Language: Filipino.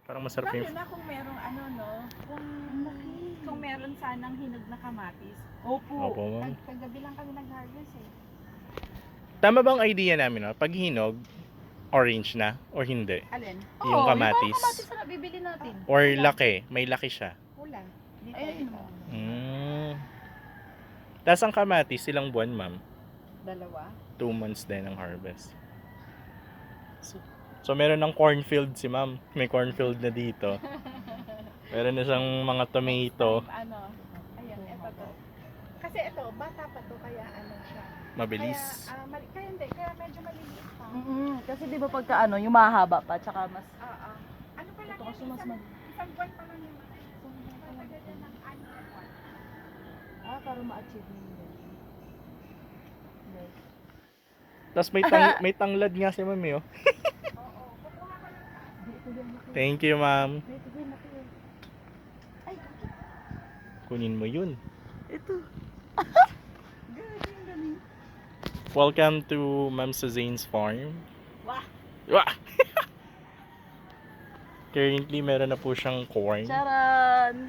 Parang masarap Lalo yung... na kung merong ano, no? Kung meron sanang hinog na kamatis. Opo. Opo, ma'am. Kagabi lang kami nag-harvest eh. Tama bang idea namin, no? Pag hinog, orange na or hindi? Alin? Yung Oo, kamatis. Yung kamatis na bibili natin. Or laki, may laki siya. Pula. Dito, Ayun. ito. Tapos ang kamatis, ilang buwan, ma'am? 2. 2 months din ang harvest. So meron ng cornfield si ma'am. May cornfield na dito. Meron na siyang mga tomato. Ano? Ayan, ito to. Kasi ito, bata pa to, kaya ano siya. Mabilis. Kaya hindi, kaya medyo maliliit pa. Kasi di ba pagka ano, yung mahaba pa, tsaka mas... Oo. Ano pa lang Ito yan? kasi mas mag... Isang buwan pa lang yun. Matagal yan ng 6 na buwan. para ma-achieve mo yun. Yes. Tapos may tanglad nga si ma'am eh, oh. Thank you, ma'am. Ay, Kunin mo yun. ito. Welcome to Ma'am Suzane's farm. Wah! Wah! Currently, meron na po siyang corn. Charan!